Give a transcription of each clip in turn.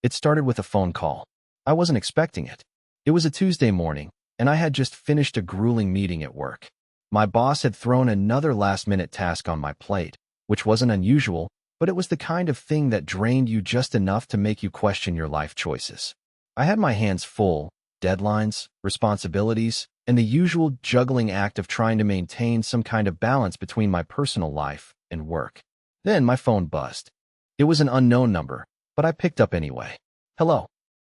It started with a phone call. I wasn't expecting it. It was a Tuesday morning, and I had just finished a grueling meeting at work. My boss had thrown another last-minute task on my plate, which wasn't unusual, but it was the kind of thing that drained you just enough to make you question your life choices. I had my hands full, deadlines, responsibilities, and the usual juggling act of trying to maintain some kind of balance between my personal life and work. Then my phone buzzed. It was an unknown number, but I picked up anyway. "Hello,"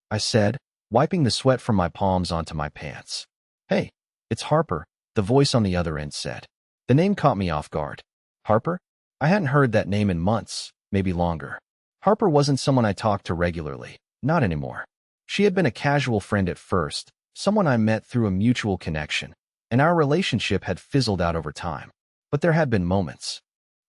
I said, wiping the sweat from my palms onto my pants. "Hey, it's Harper," the voice on the other end said. The name caught me off guard. Harper? I hadn't heard that name in months, maybe longer. Harper wasn't someone I talked to regularly, not anymore. She had been a casual friend at first, someone I met through a mutual connection, and our relationship had fizzled out over time. But there had been moments.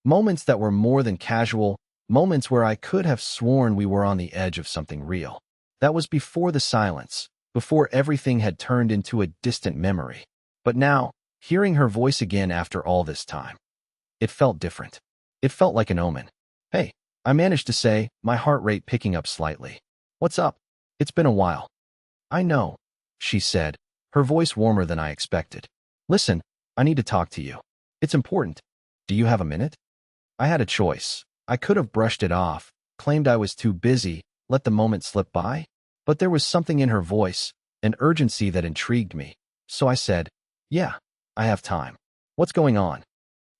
Moments that were more than casual, moments where I could have sworn we were on the edge of something real. That was before the silence, before everything had turned into a distant memory. But now, hearing her voice again after all this time, it felt different. It felt like an omen. "Hey," I managed to say, my heart rate picking up slightly. "What's up? It's been a while." "I know," she said, her voice warmer than I expected. "Listen, I need to talk to you. It's important. Do you have a minute?" I had a choice. I could have brushed it off, claimed I was too busy, let the moment slip by. But there was something in her voice, an urgency that intrigued me. So I said, "Yeah, I have time. What's going on?"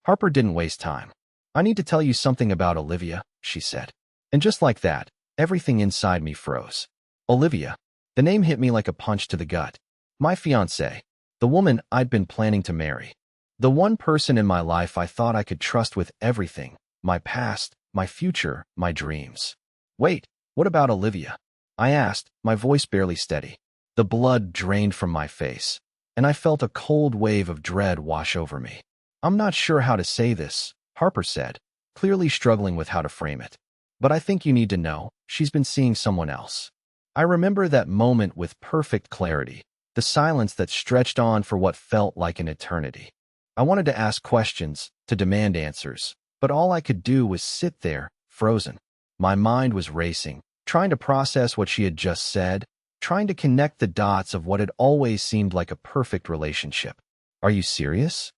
Harper didn't waste time. "I need to tell you something about Olivia," she said. And just like that, everything inside me froze. Olivia. The name hit me like a punch to the gut. My fiancée. The woman I'd been planning to marry. The one person in my life I thought I could trust with everything. My past, my future, my dreams. "Wait, what about Olivia?" I asked, my voice barely steady. The blood drained from my face, and I felt a cold wave of dread wash over me. "I'm not sure how to say this," Harper said, clearly struggling with how to frame it. "But I think you need to know, she's been seeing someone else." I remember that moment with perfect clarity, the silence that stretched on for what felt like an eternity. I wanted to ask questions, to demand answers, but all I could do was sit there, frozen. My mind was racing, trying to process what she had just said, trying to connect the dots of what had always seemed like a perfect relationship. "Are you serious?"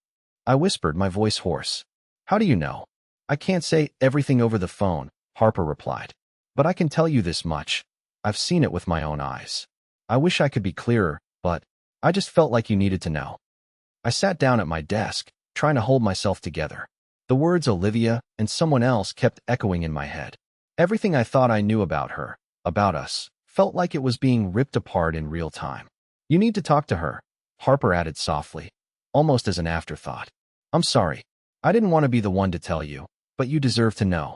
I whispered, my voice hoarse. "How do you know?" "I can't say everything over the phone," Harper replied. "But I can tell you this much. I've seen it with my own eyes. I wish I could be clearer, but I just felt like you needed to know." I sat down at my desk, trying to hold myself together. The words Olivia and someone else kept echoing in my head. Everything I thought I knew about her, about us, felt like it was being ripped apart in real time. "You need to talk to her," Harper added softly, almost as an afterthought. "I'm sorry. I didn't want to be the one to tell you, but you deserve to know."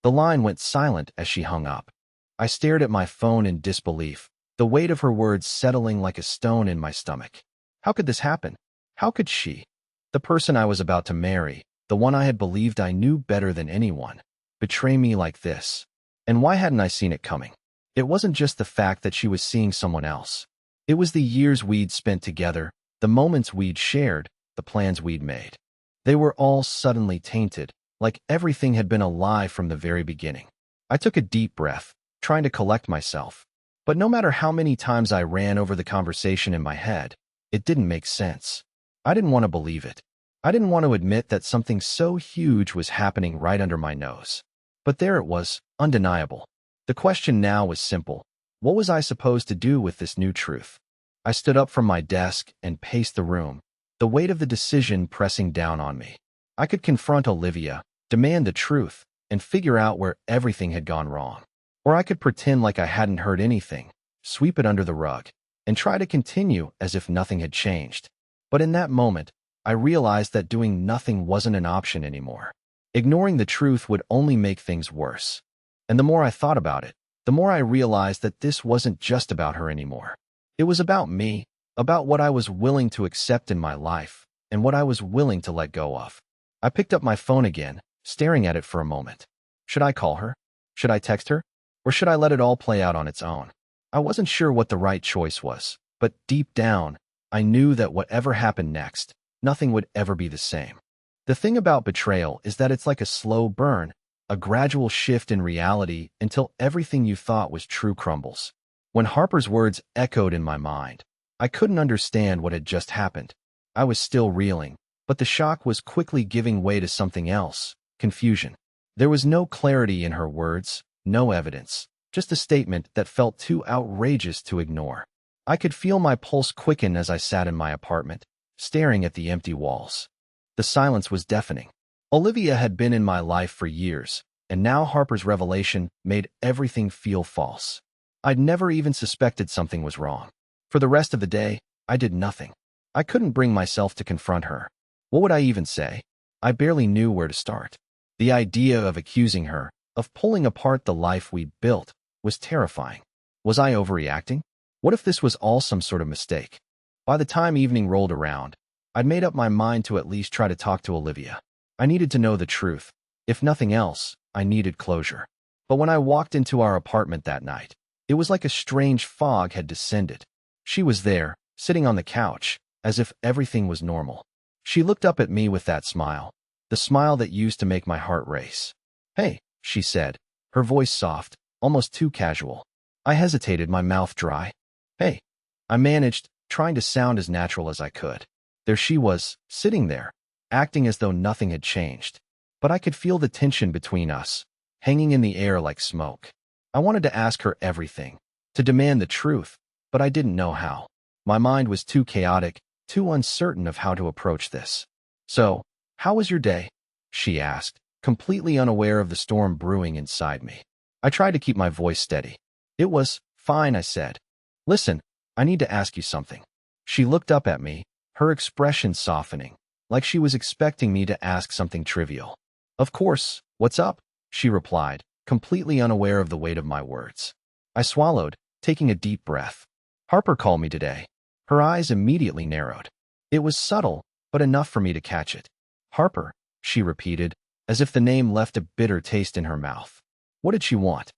The line went silent as she hung up. I stared at my phone in disbelief, the weight of her words settling like a stone in my stomach. How could this happen? How could she, the person I was about to marry, the one I had believed I knew better than anyone, betray me like this? And why hadn't I seen it coming? It wasn't just the fact that she was seeing someone else. It was the years we'd spent together, the moments we'd shared, the plans we'd made. They were all suddenly tainted, like everything had been a lie from the very beginning. I took a deep breath, trying to collect myself. But no matter how many times I ran over the conversation in my head, it didn't make sense. I didn't want to believe it. I didn't want to admit that something so huge was happening right under my nose. But there it was, undeniable. The question now was simple. What was I supposed to do with this new truth? I stood up from my desk and paced the room, the weight of the decision pressing down on me. I could confront Olivia, demand the truth, and figure out where everything had gone wrong. Or I could pretend like I hadn't heard anything, sweep it under the rug, and try to continue as if nothing had changed. But in that moment, I realized that doing nothing wasn't an option anymore. Ignoring the truth would only make things worse. And the more I thought about it, the more I realized that this wasn't just about her anymore. It was about me, about what I was willing to accept in my life, and what I was willing to let go of. I picked up my phone again, staring at it for a moment. Should I call her? Should I text her? Or should I let it all play out on its own? I wasn't sure what the right choice was, but deep down, I knew that whatever happened next, nothing would ever be the same. The thing about betrayal is that it's like a slow burn. a gradual shift in reality until everything you thought was true crumbles. When Harper's words echoed in my mind, I couldn't understand what had just happened. I was still reeling, but the shock was quickly giving way to something else: confusion. There was no clarity in her words, no evidence, just a statement that felt too outrageous to ignore. I could feel my pulse quicken as I sat in my apartment, staring at the empty walls. The silence was deafening. Olivia had been in my life for years, and now Harper's revelation made everything feel false. I'd never even suspected something was wrong. For the rest of the day, I did nothing. I couldn't bring myself to confront her. What would I even say? I barely knew where to start. The idea of accusing her, of pulling apart the life we'd built, was terrifying. Was I overreacting? What if this was all some sort of mistake? By the time evening rolled around, I'd made up my mind to at least try to talk to Olivia. I needed to know the truth. If nothing else, I needed closure. But when I walked into our apartment that night, it was like a strange fog had descended. She was there, sitting on the couch, as if everything was normal. She looked up at me with that smile, the smile that used to make my heart race. "Hey," she said, her voice soft, almost too casual. I hesitated, my mouth dry. "Hey," I managed, trying to sound as natural as I could. There she was, sitting there, acting as though nothing had changed. But I could feel the tension between us, hanging in the air like smoke. I wanted to ask her everything, to demand the truth, but I didn't know how. My mind was too chaotic, too uncertain of how to approach this. "So, how was your day?" she asked, completely unaware of the storm brewing inside me. I tried to keep my voice steady. "It was fine," I said. "Listen, I need to ask you something." She looked up at me, her expression softening, like she was expecting me to ask something trivial. "Of course, what's up?" she replied, completely unaware of the weight of my words. I swallowed, taking a deep breath. "Harper called me today." Her eyes immediately narrowed. It was subtle, but enough for me to catch it. "Harper," she repeated, as if the name left a bitter taste in her mouth. "What did she want?"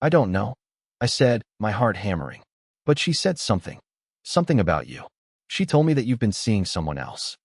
"I don't know," I said, my heart hammering. "But she said something. Something about you. She told me that you've been seeing someone else."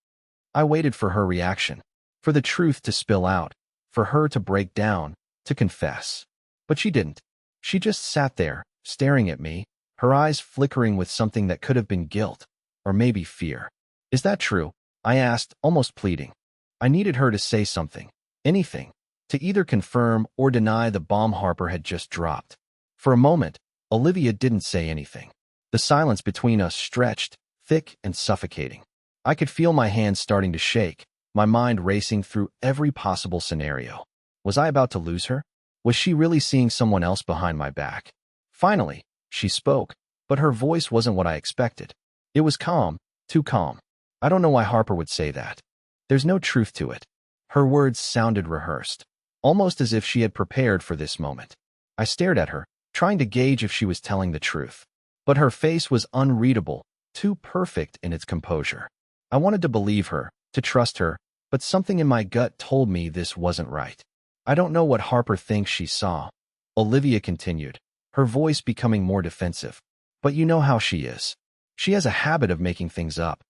I waited for her reaction, for the truth to spill out, for her to break down, to confess. But she didn't. She just sat there, staring at me, her eyes flickering with something that could have been guilt, or maybe fear. "Is that true?" I asked, almost pleading. I needed her to say something, anything, to either confirm or deny the bomb Harper had just dropped. For a moment, Olivia didn't say anything. The silence between us stretched, thick and suffocating. I could feel my hands starting to shake, my mind racing through every possible scenario. Was I about to lose her? Was she really seeing someone else behind my back? Finally, she spoke, but her voice wasn't what I expected. It was calm, too calm. "I don't know why Harper would say that. There's no truth to it." Her words sounded rehearsed, almost as if she had prepared for this moment. I stared at her, trying to gauge if she was telling the truth. But her face was unreadable, too perfect in its composure. I wanted to believe her, to trust her, but something in my gut told me this wasn't right. "I don't know what Harper thinks she saw," Olivia continued, her voice becoming more defensive. "But you know how she is. She has a habit of making things up."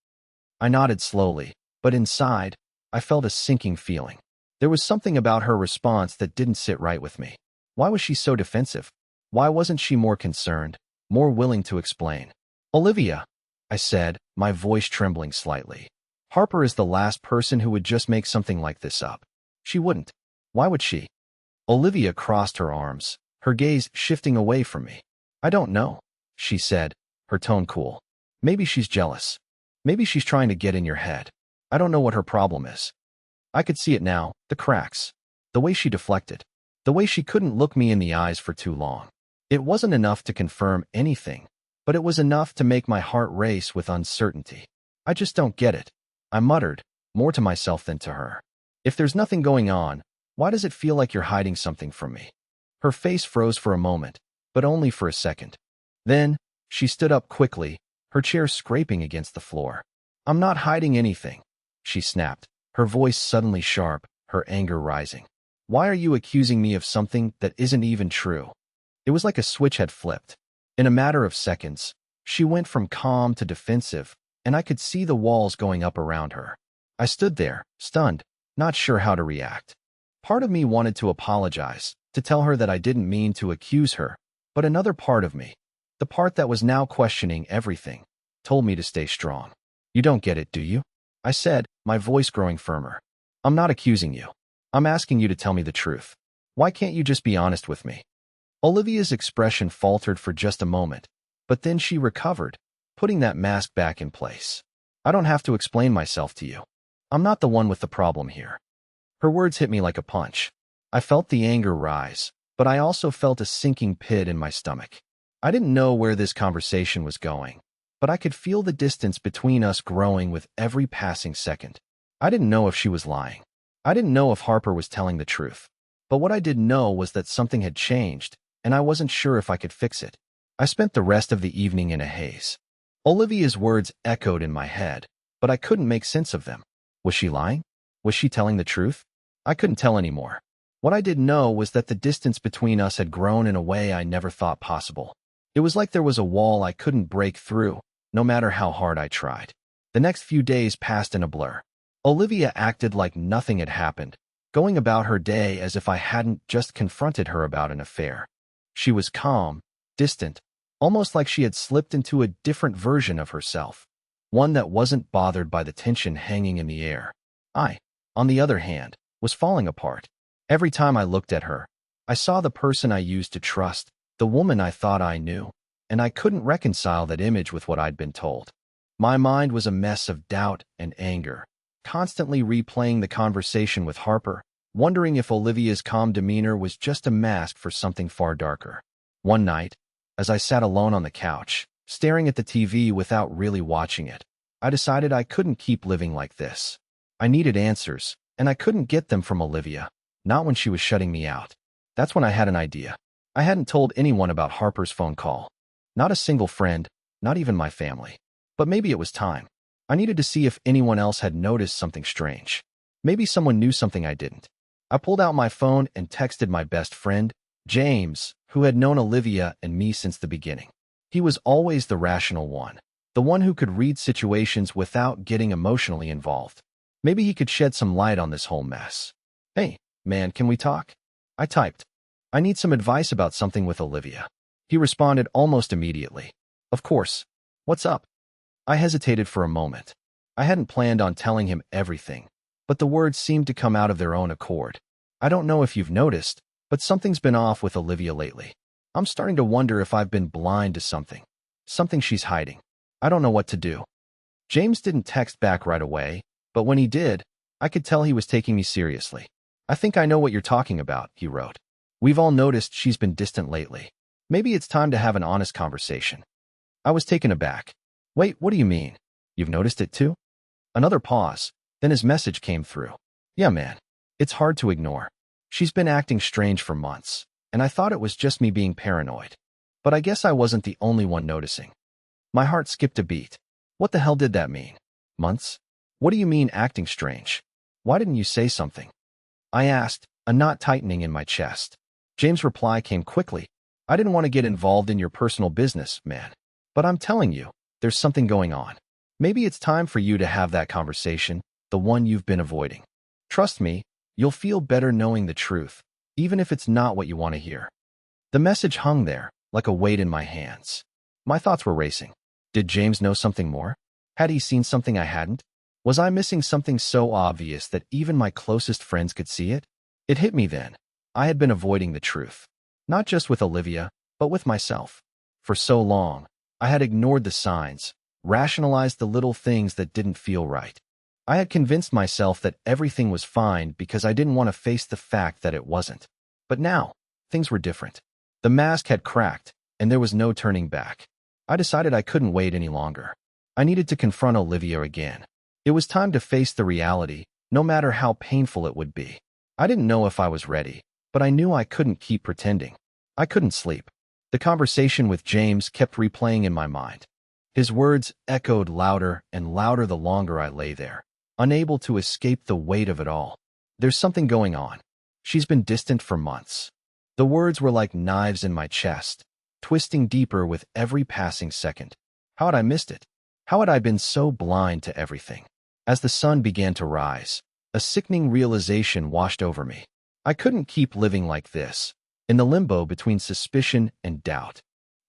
I nodded slowly, but inside, I felt a sinking feeling. There was something about her response that didn't sit right with me. Why was she so defensive? Why wasn't she more concerned, more willing to explain? "Olivia," I said, my voice trembling slightly. "Harper is the last person who would just make something like this up. She wouldn't. Why would she?" Olivia crossed her arms, her gaze shifting away from me. "I don't know," she said, her tone cool. "Maybe she's jealous. Maybe she's trying to get in your head. I don't know what her problem is." I could see it now, the cracks, the way she deflected, the way she couldn't look me in the eyes for too long. It wasn't enough to confirm anything, but it was enough to make my heart race with uncertainty. "I just don't get it," I muttered, more to myself than to her. "If there's nothing going on, why does it feel like you're hiding something from me?" Her face froze for a moment, but only for a second. Then, she stood up quickly, her chair scraping against the floor. "I'm not hiding anything," she snapped, her voice suddenly sharp, her anger rising. "Why are you accusing me of something that isn't even true?" It was like a switch had flipped. In a matter of seconds, she went from calm to defensive, and I could see the walls going up around her. I stood there, stunned, not sure how to react. Part of me wanted to apologize, to tell her that I didn't mean to accuse her, but another part of me, the part that was now questioning everything, told me to stay strong. You don't get it, do you? I said, my voice growing firmer. I'm not accusing you. I'm asking you to tell me the truth. Why can't you just be honest with me? Olivia's expression faltered for just a moment, but then she recovered, putting that mask back in place. I don't have to explain myself to you. I'm not the one with the problem here. Her words hit me like a punch. I felt the anger rise, but I also felt a sinking pit in my stomach. I didn't know where this conversation was going, but I could feel the distance between us growing with every passing second. I didn't know if she was lying. I didn't know if Harper was telling the truth. But what I did know was that something had changed, and I wasn't sure if I could fix it. I spent the rest of the evening in a haze. Olivia's words echoed in my head, but I couldn't make sense of them. Was she lying? Was she telling the truth? I couldn't tell anymore. What I did know was that the distance between us had grown in a way I never thought possible. It was like there was a wall I couldn't break through, no matter how hard I tried. The next few days passed in a blur. Olivia acted like nothing had happened, going about her day as if I hadn't just confronted her about an affair. She was calm, distant, almost like she had slipped into a different version of herself, one that wasn't bothered by the tension hanging in the air. I, on the other hand, was falling apart. Every time I looked at her, I saw the person I used to trust, the woman I thought I knew, and I couldn't reconcile that image with what I'd been told. My mind was a mess of doubt and anger, constantly replaying the conversation with Harper, wondering if Olivia's calm demeanor was just a mask for something far darker. One night, as I sat alone on the couch, staring at the TV without really watching it, I decided I couldn't keep living like this. I needed answers, and I couldn't get them from Olivia, not when she was shutting me out. That's when I had an idea. I hadn't told anyone about Harper's phone call. Not a single friend, not even my family. But maybe it was time. I needed to see if anyone else had noticed something strange. Maybe someone knew something I didn't. I pulled out my phone and texted my best friend, James, who had known Olivia and me since the beginning. He was always the rational one, the one who could read situations without getting emotionally involved. Maybe he could shed some light on this whole mess. Hey, man, can we talk? I typed. I need some advice about something with Olivia. He responded almost immediately. Of course. What's up? I hesitated for a moment. I hadn't planned on telling him everything, but the words seemed to come out of their own accord. I don't know if you've noticed, but something's been off with Olivia lately. I'm starting to wonder if I've been blind to something. Something she's hiding. I don't know what to do. James didn't text back right away, but when he did, I could tell he was taking me seriously. I think I know what you're talking about, he wrote. We've all noticed she's been distant lately. Maybe it's time to have an honest conversation. I was taken aback. Wait, what do you mean? You've noticed it too? Another pause, then his message came through. Yeah, man. It's hard to ignore. She's been acting strange for months, and I thought it was just me being paranoid. But I guess I wasn't the only one noticing. My heart skipped a beat. What the hell did that mean? Months? What do you mean acting strange? Why didn't you say something? I asked, a knot tightening in my chest. James' reply came quickly. I didn't want to get involved in your personal business, man. But I'm telling you, there's something going on. Maybe it's time for you to have that conversation, the one you've been avoiding. Trust me, you'll feel better knowing the truth, even if it's not what you want to hear. The message hung there, like a weight in my hands. My thoughts were racing. Did James know something more? Had he seen something I hadn't? Was I missing something so obvious that even my closest friends could see it? It hit me then. I had been avoiding the truth. Not just with Olivia, but with myself. For so long, I had ignored the signs, rationalized the little things that didn't feel right. I had convinced myself that everything was fine because I didn't want to face the fact that it wasn't. But now, things were different. The mask had cracked, and there was no turning back. I decided I couldn't wait any longer. I needed to confront Olivia again. It was time to face the reality, no matter how painful it would be. I didn't know if I was ready, but I knew I couldn't keep pretending. I couldn't sleep. The conversation with James kept replaying in my mind. His words echoed louder and louder the longer I lay there, unable to escape the weight of it all. There's something going on. She's been distant for months. The words were like knives in my chest, twisting deeper with every passing second. How had I missed it? How had I been so blind to everything? As the sun began to rise, a sickening realization washed over me. I couldn't keep living like this, in the limbo between suspicion and doubt.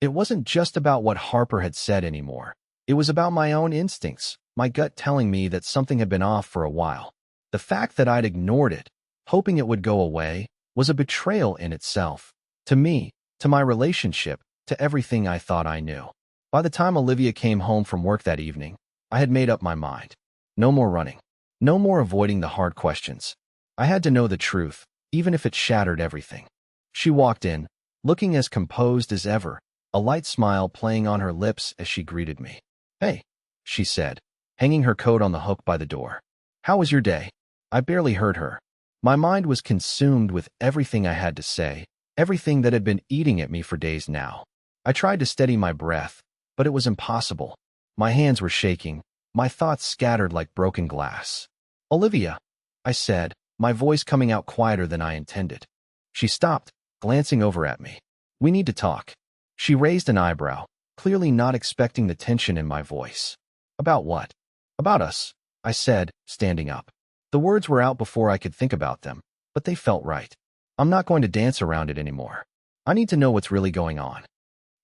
It wasn't just about what Harper had said anymore. It was about my own instincts, my gut telling me that something had been off for a while. The fact that I'd ignored it, hoping it would go away, was a betrayal in itself. To me, to my relationship, to everything I thought I knew. By the time Olivia came home from work that evening, I had made up my mind. No more running. No more avoiding the hard questions. I had to know the truth, even if it shattered everything. She walked in, looking as composed as ever, a light smile playing on her lips as she greeted me. "Hey," she said, hanging her coat on the hook by the door. "How was your day?" I barely heard her. My mind was consumed with everything I had to say, everything that had been eating at me for days now. I tried to steady my breath, but it was impossible. My hands were shaking, my thoughts scattered like broken glass. "Olivia," I said, my voice coming out quieter than I intended. She stopped, glancing over at me. "We need to talk." She raised an eyebrow, clearly not expecting the tension in my voice. "About what?" "About us," I said, standing up. The words were out before I could think about them, but they felt right. "I'm not going to dance around it anymore. I need to know what's really going on."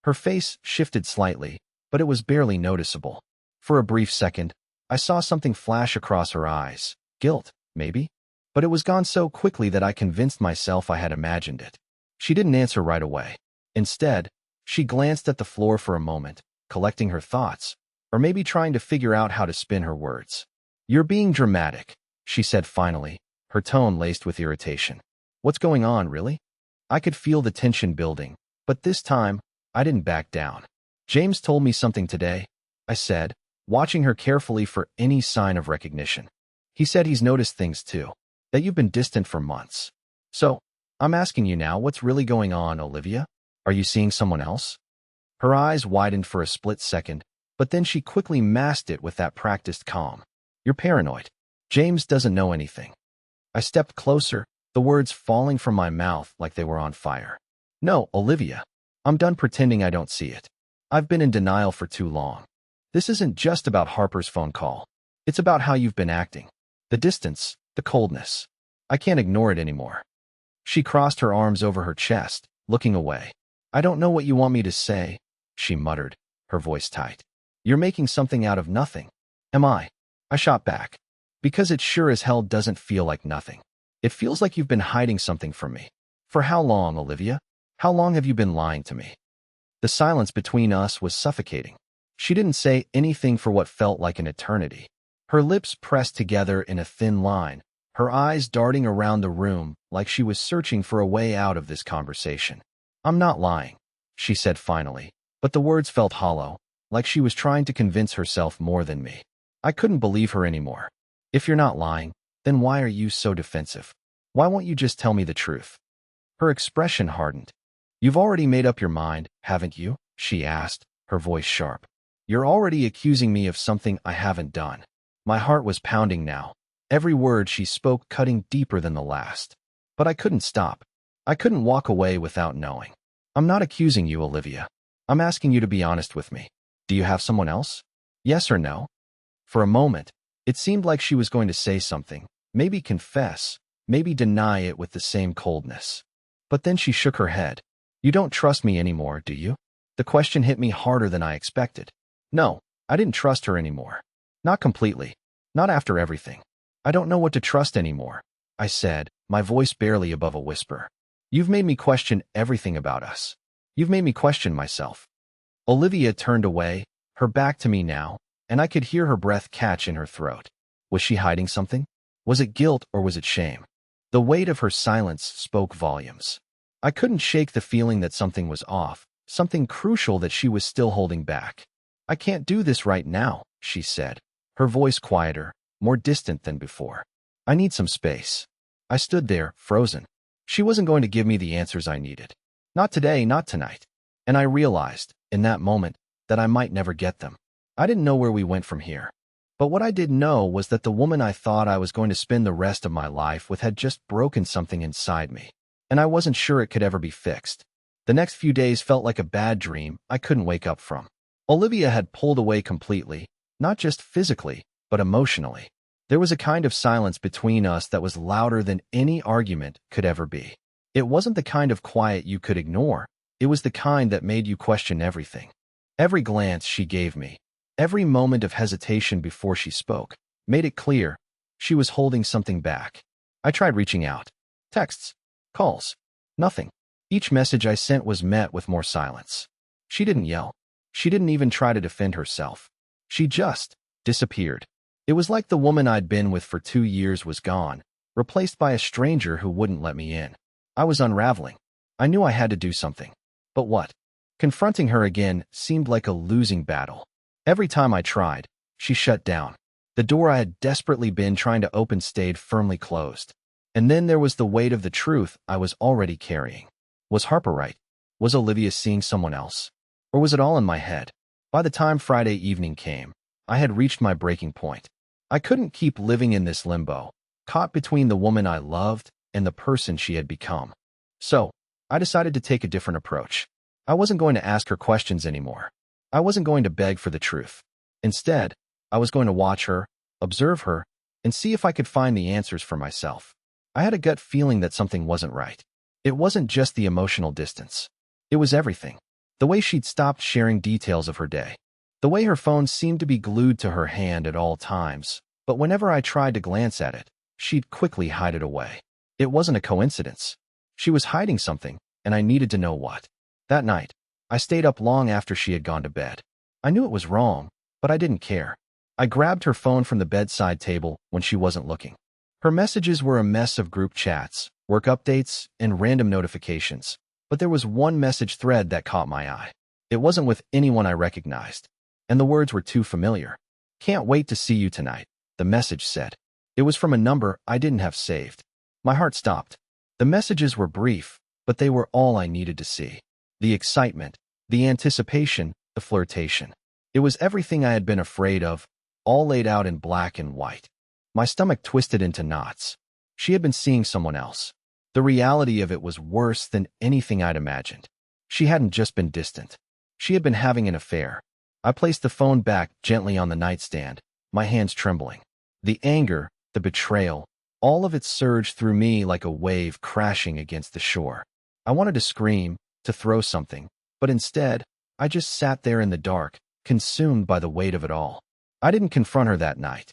Her face shifted slightly, but it was barely noticeable. For a brief second, I saw something flash across her eyes. Guilt, maybe? But it was gone so quickly that I convinced myself I had imagined it. She didn't answer right away. Instead, she glanced at the floor for a moment, collecting her thoughts, or maybe trying to figure out how to spin her words. "You're being dramatic," she said finally, her tone laced with irritation. "What's going on, really?" I could feel the tension building, but this time, I didn't back down. "James told me something today," I said, watching her carefully for any sign of recognition. "He said he's noticed things too, that you've been distant for months. So, I'm asking you now, what's really going on, Olivia? Are you seeing someone else?" Her eyes widened for a split second, but then she quickly masked it with that practiced calm. "You're paranoid. James doesn't know anything." I stepped closer, the words falling from my mouth like they were on fire. "No, Olivia. I'm done pretending I don't see it. I've been in denial for too long. This isn't just about Harper's phone call. It's about how you've been acting. The distance, the coldness. I can't ignore it anymore." She crossed her arms over her chest, looking away. "I don't know what you want me to say," she muttered, her voice tight. "You're making something out of nothing." "Am I?" I shot back. "Because it sure as hell doesn't feel like nothing. It feels like you've been hiding something from me. For how long, Olivia? How long have you been lying to me?" The silence between us was suffocating. She didn't say anything for what felt like an eternity. Her lips pressed together in a thin line, her eyes darting around the room like she was searching for a way out of this conversation. "I'm not lying," she said finally, but the words felt hollow, like she was trying to convince herself more than me. I couldn't believe her anymore. "If you're not lying, then why are you so defensive? Why won't you just tell me the truth?" Her expression hardened. "You've already made up your mind, haven't you?" she asked, her voice sharp. "You're already accusing me of something I haven't done." My heart was pounding now, every word she spoke cutting deeper than the last. But I couldn't stop. I couldn't walk away without knowing. "I'm not accusing you, Olivia. I'm asking you to be honest with me. Do you have someone else? Yes or no?" For a moment, it seemed like she was going to say something, maybe confess, maybe deny it with the same coldness. But then she shook her head. "You don't trust me anymore, do you?" The question hit me harder than I expected. No, I didn't trust her anymore. Not completely. Not after everything. "I don't know what to trust anymore," I said, my voice barely above a whisper. "You've made me question everything about us. You've made me question myself." Olivia turned away, her back to me now, and I could hear her breath catch in her throat. Was she hiding something? Was it guilt or was it shame? The weight of her silence spoke volumes. I couldn't shake the feeling that something was off, something crucial that she was still holding back. "I can't do this right now," she said, her voice quieter, more distant than before. "I need some space." I stood there, frozen. She wasn't going to give me the answers I needed. Not today, not tonight. And I realized, in that moment, that I might never get them. I didn't know where we went from here. But what I did know was that the woman I thought I was going to spend the rest of my life with had just broken something inside me. And I wasn't sure it could ever be fixed. The next few days felt like a bad dream I couldn't wake up from. Olivia had pulled away completely, not just physically, but emotionally. There was a kind of silence between us that was louder than any argument could ever be. It wasn't the kind of quiet you could ignore. It was the kind that made you question everything. Every glance she gave me, every moment of hesitation before she spoke, made it clear she was holding something back. I tried reaching out. Texts, calls, nothing. Each message I sent was met with more silence. She didn't yell. She didn't even try to defend herself. She just disappeared. It was like the woman I'd been with for 2 years was gone, replaced by a stranger who wouldn't let me in. I was unraveling. I knew I had to do something. But what? Confronting her again seemed like a losing battle. Every time I tried, she shut down. The door I had desperately been trying to open stayed firmly closed. And then there was the weight of the truth I was already carrying. Was Harper right? Was Olivia seeing someone else? Or was it all in my head? By the time Friday evening came, I had reached my breaking point. I couldn't keep living in this limbo, caught between the woman I loved and the person she had become. So, I decided to take a different approach. I wasn't going to ask her questions anymore. I wasn't going to beg for the truth. Instead, I was going to watch her, observe her, and see if I could find the answers for myself. I had a gut feeling that something wasn't right. It wasn't just the emotional distance. It was everything. The way she'd stopped sharing details of her day. The way her phone seemed to be glued to her hand at all times, but whenever I tried to glance at it, she'd quickly hide it away. It wasn't a coincidence. She was hiding something, and I needed to know what. That night, I stayed up long after she had gone to bed. I knew it was wrong, but I didn't care. I grabbed her phone from the bedside table when she wasn't looking. Her messages were a mess of group chats, work updates, and random notifications. But there was one message thread that caught my eye. It wasn't with anyone I recognized, and the words were too familiar. "Can't wait to see you tonight," the message said. It was from a number I didn't have saved. My heart stopped. The messages were brief, but they were all I needed to see. The excitement, the anticipation, the flirtation. It was everything I had been afraid of, all laid out in black and white. My stomach twisted into knots. She had been seeing someone else. The reality of it was worse than anything I'd imagined. She hadn't just been distant. She had been having an affair. I placed the phone back gently on the nightstand, my hands trembling. The anger, the betrayal, all of it surged through me like a wave crashing against the shore. I wanted to scream, to throw something, but instead, I just sat there in the dark, consumed by the weight of it all. I didn't confront her that night.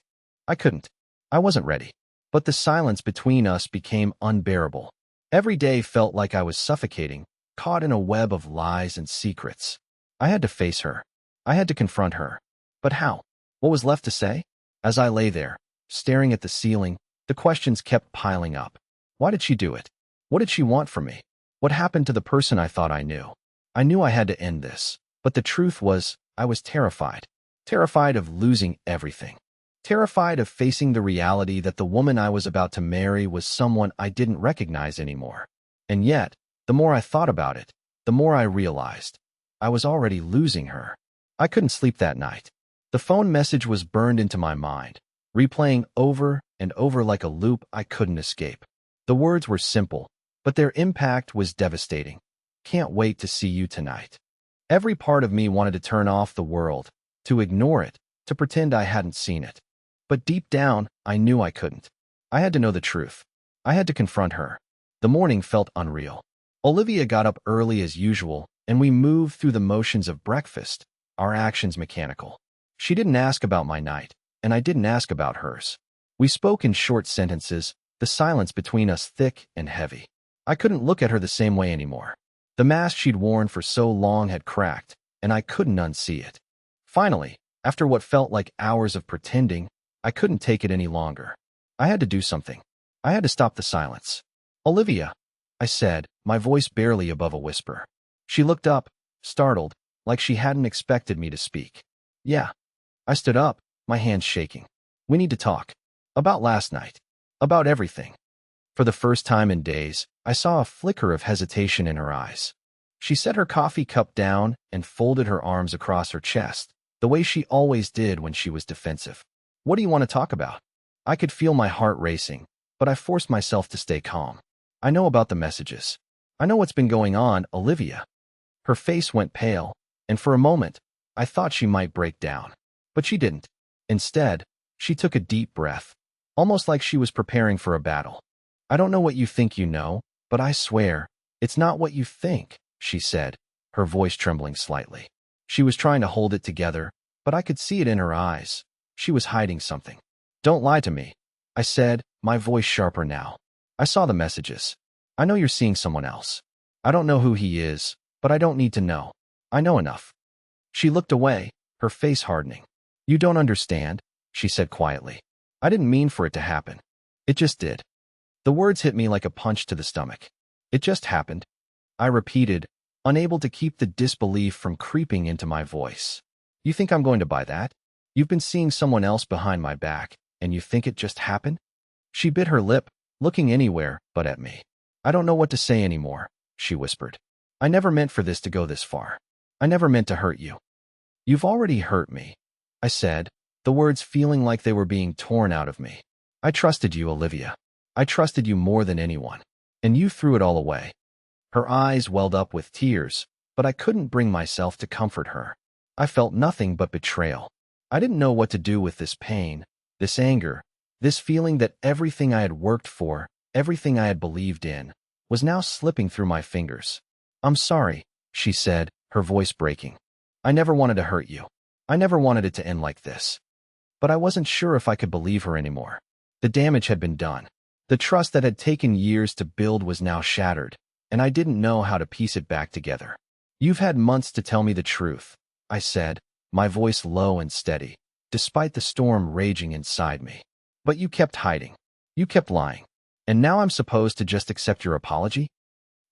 I couldn't. I wasn't ready. But the silence between us became unbearable. Every day felt like I was suffocating, caught in a web of lies and secrets. I had to face her. I had to confront her. But how? What was left to say? As I lay there, staring at the ceiling, the questions kept piling up. Why did she do it? What did she want from me? What happened to the person I thought I knew? I knew I had to end this, but the truth was, I was terrified. Terrified of losing everything. Terrified of facing the reality that the woman I was about to marry was someone I didn't recognize anymore. And yet, the more I thought about it, the more I realized I was already losing her. I couldn't sleep that night. The phone message was burned into my mind, replaying over and over like a loop I couldn't escape. The words were simple, but their impact was devastating. "Can't wait to see you tonight." Every part of me wanted to turn off the world, to ignore it, to pretend I hadn't seen it. But deep down, I knew I couldn't. I had to know the truth. I had to confront her. The morning felt unreal. Olivia got up early as usual, and we moved through the motions of breakfast, our actions mechanical. She didn't ask about my night, and I didn't ask about hers. We spoke in short sentences, the silence between us thick and heavy. I couldn't look at her the same way anymore. The mask she'd worn for so long had cracked, and I couldn't unsee it. Finally, after what felt like hours of pretending, I couldn't take it any longer. I had to do something. I had to stop the silence. "Olivia," I said, my voice barely above a whisper. She looked up, startled, like she hadn't expected me to speak. "Yeah." I stood up, my hands shaking. "We need to talk. About last night. About everything." For the first time in days, I saw a flicker of hesitation in her eyes. She set her coffee cup down and folded her arms across her chest, the way she always did when she was defensive. "What do you want to talk about?" I could feel my heart racing, but I forced myself to stay calm. "I know about the messages. I know what's been going on, Olivia." Her face went pale, and for a moment, I thought she might break down. But she didn't. Instead, she took a deep breath. almost like she was preparing for a battle. "I don't know what you think you know, but I swear, it's not what you think," she said, her voice trembling slightly. She was trying to hold it together, but I could see it in her eyes. She was hiding something. "Don't lie to me," I said, my voice sharper now. "I saw the messages. I know you're seeing someone else. I don't know who he is, but I don't need to know. I know enough." She looked away, her face hardening. "You don't understand," she said quietly. "I didn't mean for it to happen. It just did." The words hit me like a punch to the stomach. "It just happened," I repeated, unable to keep the disbelief from creeping into my voice. "You think I'm going to buy that? You've been seeing someone else behind my back, and you think it just happened?" She bit her lip, looking anywhere but at me. "I don't know what to say anymore," she whispered. "I never meant for this to go this far. I never meant to hurt you." "You've already hurt me," I said, the words feeling like they were being torn out of me. "I trusted you, Olivia. I trusted you more than anyone. And you threw it all away." Her eyes welled up with tears, but I couldn't bring myself to comfort her. I felt nothing but betrayal. I didn't know what to do with this pain, this anger, this feeling that everything I had worked for, everything I had believed in, was now slipping through my fingers. "I'm sorry," she said, her voice breaking. "I never wanted to hurt you. I never wanted it to end like this." But I wasn't sure if I could believe her anymore. The damage had been done. The trust that had taken years to build was now shattered, and I didn't know how to piece it back together. "You've had months to tell me the truth," I said, my voice low and steady, despite the storm raging inside me. "But you kept hiding. You kept lying. And now I'm supposed to just accept your apology?"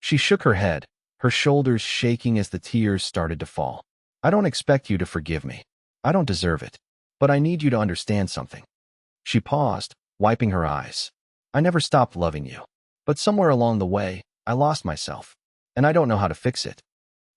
She shook her head, her shoulders shaking as the tears started to fall. "I don't expect you to forgive me. I don't deserve it. But I need you to understand something." She paused, wiping her eyes. "I never stopped loving you. But somewhere along the way, I lost myself. And I don't know how to fix it."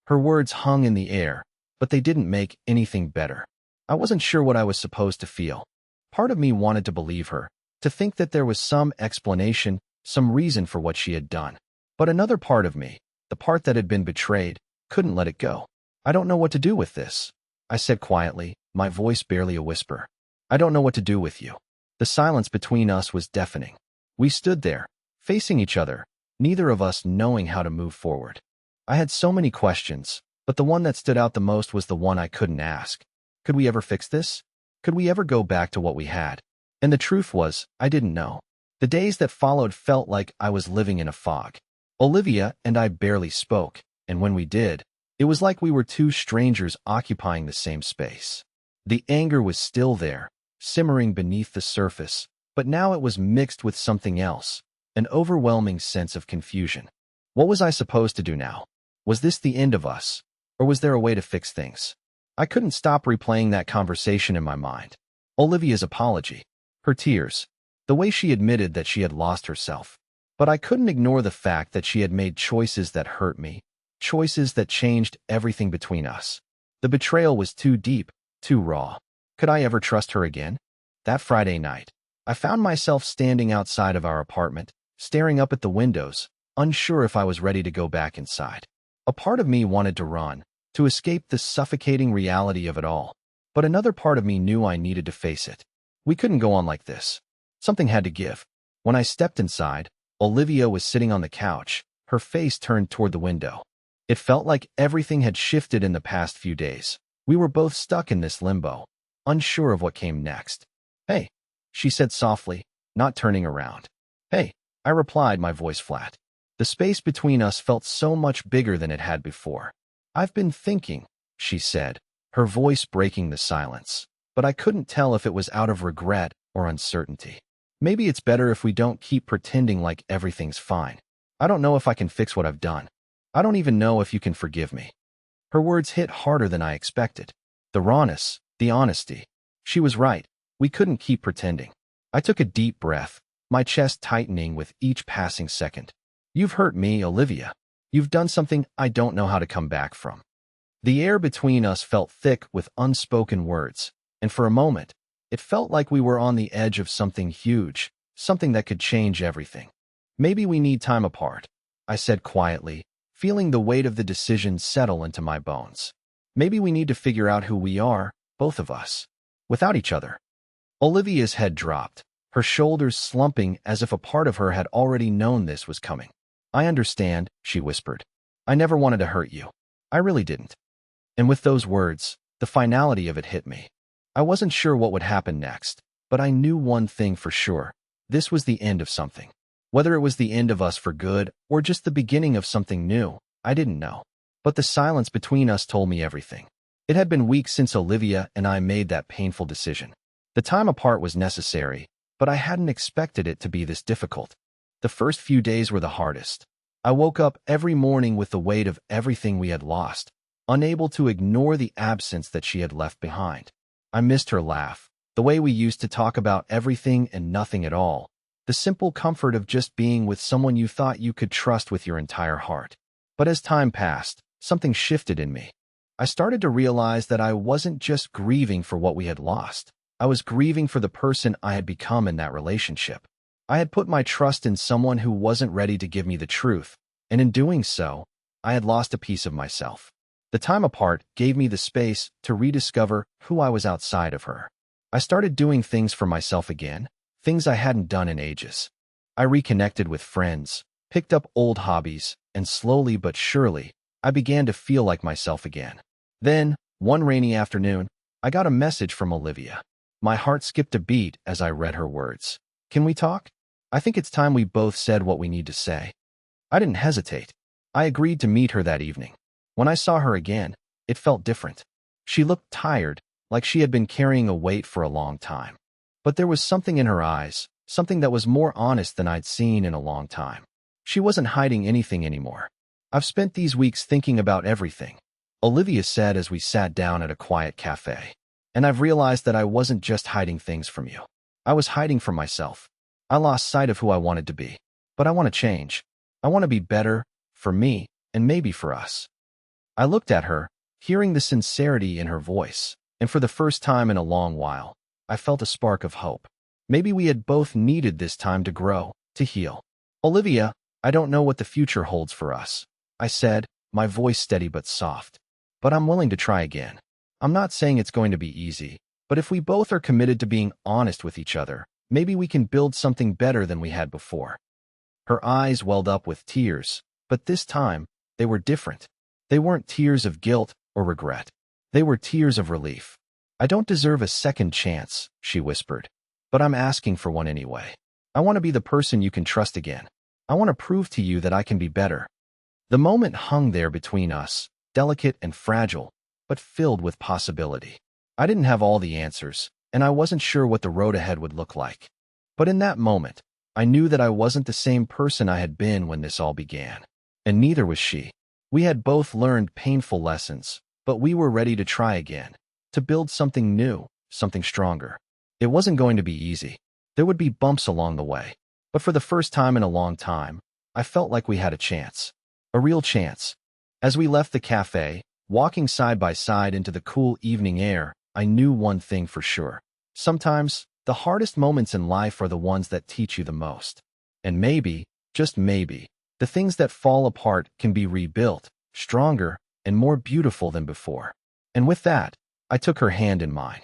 Her words hung in the air, but they didn't make anything better. I wasn't sure what I was supposed to feel. Part of me wanted to believe her, to think that there was some explanation, some reason for what she had done. But another part of me, the part that had been betrayed, couldn't let it go. "I don't know what to do with this," I said quietly, my voice barely a whisper. "I don't know what to do with you." The silence between us was deafening. We stood there, facing each other, neither of us knowing how to move forward. I had so many questions, but the one that stood out the most was the one I couldn't ask. Could we ever fix this? Could we ever go back to what we had? And the truth was, I didn't know. The days that followed felt like I was living in a fog. Olivia and I barely spoke, and when we did, it was like we were two strangers occupying the same space. The anger was still there, simmering beneath the surface, but now it was mixed with something else, an overwhelming sense of confusion. What was I supposed to do now? Was this the end of us, or was there a way to fix things? I couldn't stop replaying that conversation in my mind. Olivia's apology, her tears, the way she admitted that she had lost herself. But I couldn't ignore the fact that she had made choices that hurt me, choices that changed everything between us. The betrayal was too deep, too raw. Could I ever trust her again? That Friday night, I found myself standing outside of our apartment, staring up at the windows, unsure if I was ready to go back inside. A part of me wanted to run, to escape the suffocating reality of it all. But another part of me knew I needed to face it. We couldn't go on like this. Something had to give. When I stepped inside, Olivia was sitting on the couch, her face turned toward the window. It felt like everything had shifted in the past few days. We were both stuck in this limbo, unsure of what came next. "Hey," she said softly, not turning around. "Hey," I replied, my voice flat. The space between us felt so much bigger than it had before. "I've been thinking," she said, her voice breaking the silence, but I couldn't tell if it was out of regret or uncertainty. "Maybe it's better if we don't keep pretending like everything's fine. I don't know if I can fix what I've done. I don't even know if you can forgive me." Her words hit harder than I expected. The rawness, the honesty. She was right. We couldn't keep pretending. I took a deep breath, my chest tightening with each passing second. "You've hurt me, Olivia. You've done something I don't know how to come back from." The air between us felt thick with unspoken words, and for a moment, it felt like we were on the edge of something huge, something that could change everything. "Maybe we need time apart," I said quietly, feeling the weight of the decision settle into my bones. "Maybe we need to figure out who we are, both of us, without each other." Olivia's head dropped, her shoulders slumping as if a part of her had already known this was coming. "I understand," she whispered. "I never wanted to hurt you. I really didn't." And with those words, the finality of it hit me. I wasn't sure what would happen next, but I knew one thing for sure. This was the end of something. Whether it was the end of us for good or just the beginning of something new, I didn't know. But the silence between us told me everything. It had been weeks since Olivia and I made that painful decision. The time apart was necessary, but I hadn't expected it to be this difficult. The first few days were the hardest. I woke up every morning with the weight of everything we had lost, unable to ignore the absence that she had left behind. I missed her laugh, the way we used to talk about everything and nothing at all, the simple comfort of just being with someone you thought you could trust with your entire heart. But as time passed, something shifted in me. I started to realize that I wasn't just grieving for what we had lost. I was grieving for the person I had become in that relationship. I had put my trust in someone who wasn't ready to give me the truth, and in doing so, I had lost a piece of myself. The time apart gave me the space to rediscover who I was outside of her. I started doing things for myself again, things I hadn't done in ages. I reconnected with friends, picked up old hobbies, and slowly but surely, I began to feel like myself again. Then, one rainy afternoon, I got a message from Olivia. My heart skipped a beat as I read her words. "Can we talk? I think it's time we both said what we need to say." I didn't hesitate. I agreed to meet her that evening. When I saw her again, it felt different. She looked tired, like she had been carrying a weight for a long time. But there was something in her eyes, something that was more honest than I'd seen in a long time. She wasn't hiding anything anymore. "I've spent these weeks thinking about everything," Olivia said as we sat down at a quiet cafe. "And I've realized that I wasn't just hiding things from you. I was hiding from myself. I lost sight of who I wanted to be. But I want to change. I want to be better, for me, and maybe for us." I looked at her, hearing the sincerity in her voice, and for the first time in a long while, I felt a spark of hope. Maybe we had both needed this time to grow, to heal. "Olivia, I don't know what the future holds for us," I said, my voice steady but soft. "But I'm willing to try again. I'm not saying it's going to be easy, but if we both are committed to being honest with each other, maybe we can build something better than we had before." Her eyes welled up with tears, but this time, they were different. They weren't tears of guilt or regret. They were tears of relief. "I don't deserve a second chance," she whispered, "but I'm asking for one anyway. I want to be the person you can trust again. I want to prove to you that I can be better." The moment hung there between us, delicate and fragile, but filled with possibility. I didn't have all the answers, and I wasn't sure what the road ahead would look like. But in that moment, I knew that I wasn't the same person I had been when this all began. And neither was she. We had both learned painful lessons, but we were ready to try again, to build something new, something stronger. It wasn't going to be easy. There would be bumps along the way. But for the first time in a long time, I felt like we had a chance. A real chance. As we left the cafe, walking side by side into the cool evening air, I knew one thing for sure. Sometimes, the hardest moments in life are the ones that teach you the most. And maybe, just maybe, the things that fall apart can be rebuilt, stronger, and more beautiful than before. And with that, I took her hand in mine.